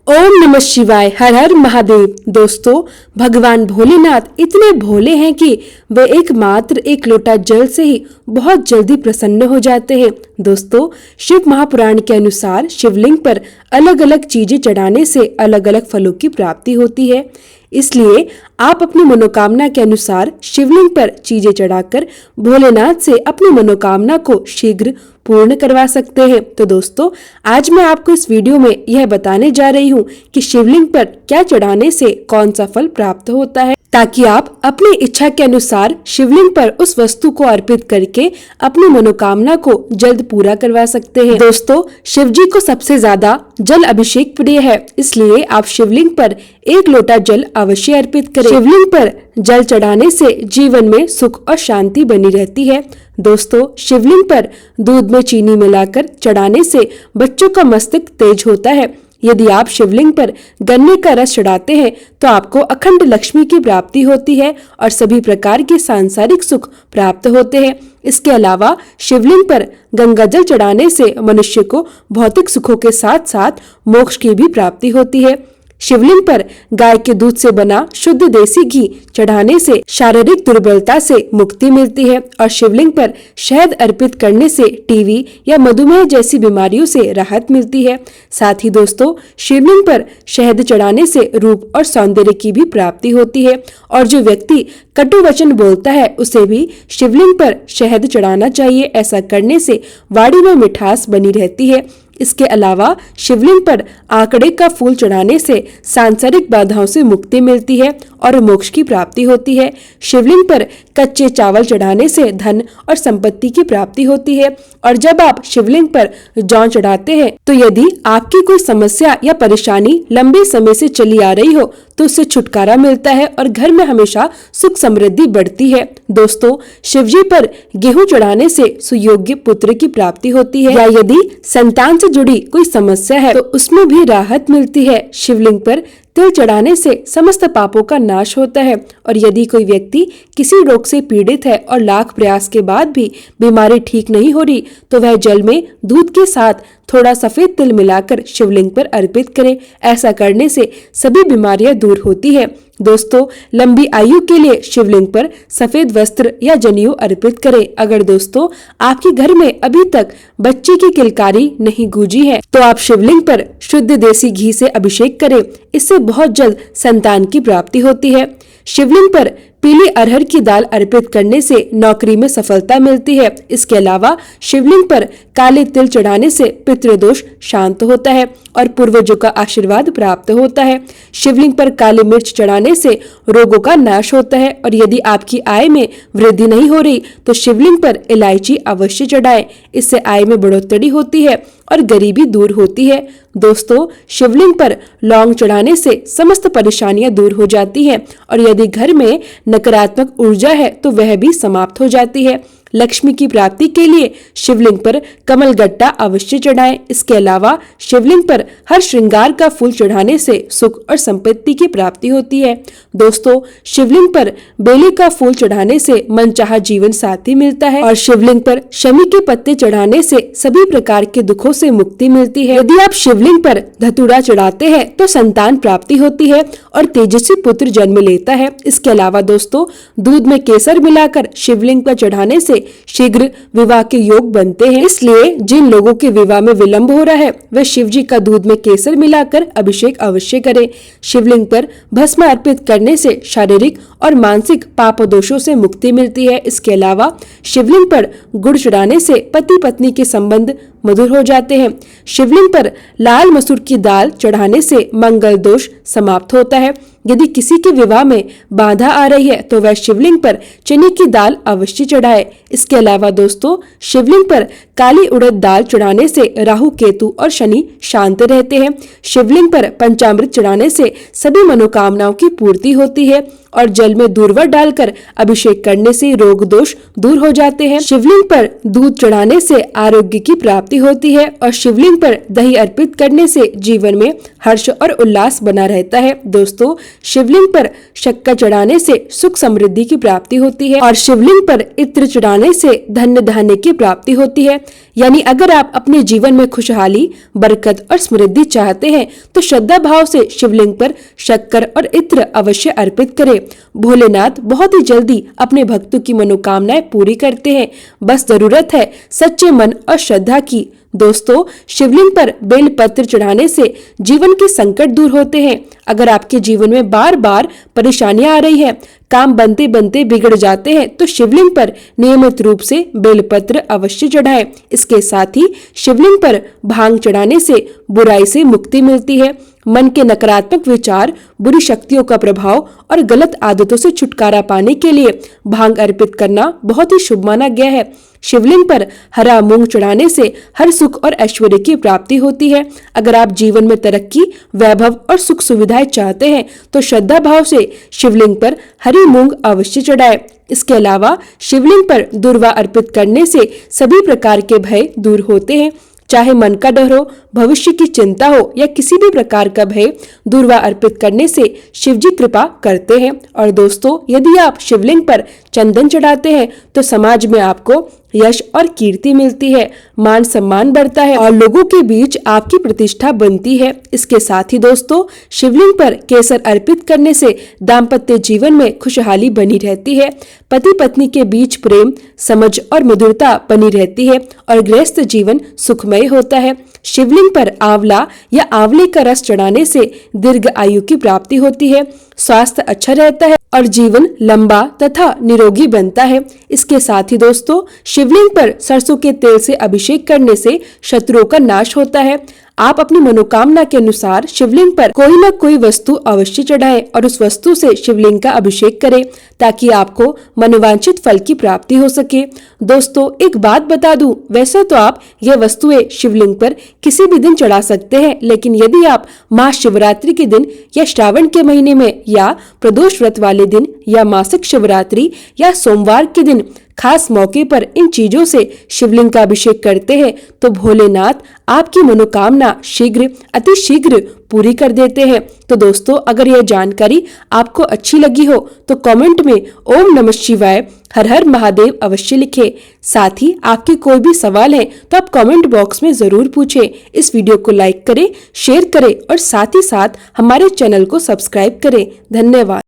ओम नमः शिवाय। हर हर महादेव। दोस्तों, भगवान भोलेनाथ इतने भोले हैं कि वे एकमात्र एक लोटा जल से ही बहुत जल्दी प्रसन्न हो जाते हैं। दोस्तों, शिव महापुराण के अनुसार शिवलिंग पर अलग अलग चीजें चढ़ाने से अलग अलग फलों की प्राप्ति होती है। इसलिए आप अपनी मनोकामना के अनुसार शिवलिंग पर चीजें चढ़ाकर भोलेनाथ से अपनी मनोकामना को शीघ्र पूर्ण करवा सकते हैं। तो दोस्तों, आज मैं आपको इस वीडियो में यह बताने जा रही हूँ कि शिवलिंग पर क्या चढ़ाने से कौन सा फल प्राप्त होता है, ताकि आप अपनी इच्छा के अनुसार शिवलिंग पर उस वस्तु को अर्पित करके अपनी मनोकामना को जल्द पूरा करवा सकते हैं। दोस्तों, शिव जी को सबसे ज्यादा जल अभिषेक प्रिय है, इसलिए आप शिवलिंग पर एक लोटा जल अवश्य अर्पित करें। शिवलिंग पर जल चढ़ाने से जीवन में सुख और शांति बनी रहती है। दोस्तों, शिवलिंग पर दूध में चीनी मिलाकर चढ़ाने से बच्चों का मस्तिष्क तेज होता है। यदि आप शिवलिंग पर गन्ने का रस चढ़ाते हैं तो आपको अखंड लक्ष्मी की प्राप्ति होती है और सभी प्रकार के सांसारिक सुख प्राप्त होते हैं। इसके अलावा शिवलिंग पर गंगा जल चढ़ाने से मनुष्य को भौतिक सुखों के साथ साथ मोक्ष की भी प्राप्ति होती है। शिवलिंग पर गाय के दूध से बना शुद्ध देसी घी चढ़ाने से शारीरिक दुर्बलता से मुक्ति मिलती है और शिवलिंग पर शहद अर्पित करने से टीबी या मधुमेह जैसी बीमारियों से राहत मिलती है। साथ ही दोस्तों, शिवलिंग पर शहद चढ़ाने से रूप और सौंदर्य की भी प्राप्ति होती है और जो व्यक्ति कटु वचन बोलता है उसे भी शिवलिंग पर शहद चढ़ाना चाहिए। ऐसा करने से वाणी में मिठास बनी रहती है। इसके अलावा शिवलिंग पर आंकड़े का फूल चढ़ाने से सांसारिक बाधाओं से मुक्ति मिलती है और मोक्ष की प्राप्ति होती है। शिवलिंग पर कच्चे चावल चढ़ाने से धन और संपत्ति की प्राप्ति होती है और जब आप शिवलिंग पर जौ चढ़ाते हैं तो यदि आपकी कोई समस्या या परेशानी लंबे समय से चली आ रही हो तो उससे छुटकारा मिलता है और घर में हमेशा सुख समृद्धि बढ़ती है। दोस्तों, शिवजी पर गेहूं चढ़ाने से सुयोग्य पुत्र की प्राप्ति होती है या यदि संतान से जुड़ी कोई समस्या है तो उसमें भी राहत मिलती है। शिवलिंग पर तिल चढ़ाने से समस्त पापों का नाश होता है और यदि कोई व्यक्ति किसी रोग से पीड़ित है और लाख प्रयास के बाद भी बीमारी ठीक नहीं हो रही तो वह जल में दूध के साथ थोड़ा सफेद तिल मिलाकर शिवलिंग पर अर्पित करे। ऐसा करने से सभी बीमारियां दूर होती है। दोस्तों, लंबी आयु के लिए शिवलिंग पर सफेद वस्त्र या जनेऊ अर्पित करें। अगर दोस्तों आपके घर में अभी तक बच्चे की किलकारी नहीं गूंजी है तो आप शिवलिंग पर शुद्ध देसी घी से अभिषेक करें। इससे बहुत जल्द संतान की प्राप्ति होती है। शिवलिंग पर पीली अरहर की दाल अर्पित करने से नौकरी में सफलता मिलती है। इसके अलावा शिवलिंग पर काले तिल चढ़ाने से पितृदोष शांत होता है और पूर्वजों का आशीर्वाद प्राप्त होता है। शिवलिंग पर काली मिर्च चढ़ाने से रोगों का नाश होता है और यदि आपकी आय में वृद्धि नहीं हो रही तो शिवलिंग पर इलायची अवश्य चढ़ाएं। इससे आय में बढ़ोतरी होती है और गरीबी दूर होती है। दोस्तों, शिवलिंग पर लौंग चढ़ाने से समस्त परेशानियां दूर हो जाती हैं और यदि घर में नकारात्मक ऊर्जा है तो वह भी समाप्त हो जाती है। लक्ष्मी की प्राप्ति के लिए शिवलिंग पर कमल गट्टा अवश्य चढ़ाएं। इसके अलावा शिवलिंग पर हर श्रृंगार का फूल चढ़ाने से सुख और संपत्ति की प्राप्ति होती है। दोस्तों, शिवलिंग पर बेली का फूल चढ़ाने से मनचाहा जीवन साथी मिलता है और शिवलिंग पर शमी के पत्ते चढ़ाने से सभी प्रकार के दुखों से मुक्ति मिलती है। यदि आप शिवलिंग पर धतूरा चढ़ाते हैं तो संतान प्राप्ति होती है और तेजस्वी पुत्र जन्म लेता है। इसके अलावा दोस्तों, दूध में केसर मिलाकर शिवलिंग पर चढ़ाने से शीघ्र विवाह के योग बनते हैं। इसलिए जिन लोगों के विवाह में विलंब हो रहा है वे शिव जी का दूध में केसर मिलाकर अभिषेक अवश्य करें। शिवलिंग पर भस्म अर्पित करने से शारीरिक और मानसिक पाप दोषों से मुक्ति मिलती है। इसके अलावा शिवलिंग पर गुड़ चढ़ाने से पति पत्नी के संबंध मधुर हो जाते हैं। शिवलिंग पर लाल मसूर की दाल चढ़ाने से मंगल दोष समाप्त होता है। यदि किसी के विवाह में बाधा आ रही है तो वह शिवलिंग पर चने की दाल अवश्य चढ़ाए। इसके अलावा दोस्तों, शिवलिंग पर काली उड़द दाल चढ़ाने से राहु केतु और शनि शांत रहते हैं। शिवलिंग पर पंचामृत चढ़ाने से सभी मनोकामनाओं की पूर्ति होती है और जल में दूर्वा डालकर अभिषेक करने से रोग दोष दूर हो जाते हैं। शिवलिंग पर दूध चढ़ाने से आरोग्य की प्राप्ति होती है और शिवलिंग पर दही अर्पित करने से जीवन में हर्ष और उल्लास बना रहता है। दोस्तों, शिवलिंग पर शक्कर चढ़ाने से सुख समृद्धि की प्राप्ति होती है और शिवलिंग पर इत्र चढ़ाने से धन्य धान्य की प्राप्ति होती है। यानी अगर आप अपने जीवन में खुशहाली, बरकत और समृद्धि चाहते हैं तो श्रद्धा भाव से शिवलिंग पर शक्कर और इत्र अवश्य अर्पित करें। भोलेनाथ बहुत ही जल्दी अपने भक्तों की मनोकामनाएं पूरी करते हैं। बस जरूरत है सच्चे मन और श्रद्धा की। दोस्तों, शिवलिंग पर बेल पत्र चढ़ाने से जीवन के संकट दूर होते हैं। अगर आपके जीवन में बार बार परेशानियां आ रही हैं, काम बनते बनते बिगड़ जाते हैं, तो शिवलिंग पर नियमित रूप से बेलपत्र अवश्य चढ़ाएं। इसके साथ ही शिवलिंग पर भांग चढ़ाने से बुराई से मुक्ति मिलती है। मन के नकारात्मक विचार, बुरी शक्तियों का प्रभाव और गलत आदतों से छुटकारा पाने के लिए भांग अर्पित करना बहुत ही शुभ माना गया है। शिवलिंग पर हरा मूंग चढ़ाने से हर सुख और ऐश्वर्य की प्राप्ति होती है। अगर आप जीवन में तरक्की, वैभव और सुख सुविधाएं चाहते हैं तो श्रद्धा भाव से शिवलिंग पर हरी मूंग अवश्य चढ़ाएं। इसके अलावा शिवलिंग पर दूर्वा अर्पित करने से सभी प्रकार के भय दूर होते हैं। चाहे मन का डर हो, भविष्य की चिंता हो या किसी भी प्रकार का भय, दूर्वा अर्पित करने से शिव जी कृपा करते हैं। और दोस्तों, यदि आप शिवलिंग पर चंदन चढ़ाते हैं तो समाज में आपको यश और कीर्ति मिलती है, मान सम्मान बढ़ता है और लोगों के बीच आपकी प्रतिष्ठा बनती है। इसके साथ ही दोस्तों, शिवलिंग पर केसर अर्पित करने से दाम्पत्य जीवन में खुशहाली बनी रहती है। पति पत्नी के बीच प्रेम, समझ और मधुरता बनी रहती है और गृहस्थ जीवन सुखमय होता है। शिवलिंग पर आंवला या आंवले का रस चढ़ाने से दीर्घ आयु की प्राप्ति होती है, स्वास्थ्य अच्छा रहता है और जीवन लंबा तथा निरोगी बनता है। इसके साथ ही दोस्तों, शिवलिंग पर सरसों के तेल से अभिषेक करने से शत्रुओं का नाश होता है। आप अपनी मनोकामना के अनुसार शिवलिंग पर कोई न कोई वस्तु अवश्य चढ़ाएं और उस वस्तु से शिवलिंग का अभिषेक करें ताकि आपको मनोवांछित फल की प्राप्ति हो सके। दोस्तों, एक बात बता दूं, वैसे तो आप ये वस्तुएं शिवलिंग पर किसी भी दिन चढ़ा सकते हैं, लेकिन यदि आप महाशिवरात्रि के दिन या श्रावण के महीने में या प्रदोष व्रत वाले दिन या मासिक शिवरात्रि या सोमवार के दिन खास मौके पर इन चीजों से शिवलिंग का अभिषेक करते हैं तो भोलेनाथ आपकी मनोकामना शीघ्र, अति शीघ्र पूरी कर देते हैं। तो दोस्तों, अगर यह जानकारी आपको अच्छी लगी हो तो कमेंट में ओम नमः शिवाय, हर हर महादेव अवश्य लिखें। साथ ही आपके कोई भी सवाल है तो आप कमेंट बॉक्स में जरूर पूछें। इस वीडियो को लाइक करें, शेयर करें और साथ ही साथ हमारे चैनल को सब्सक्राइब करें। धन्यवाद।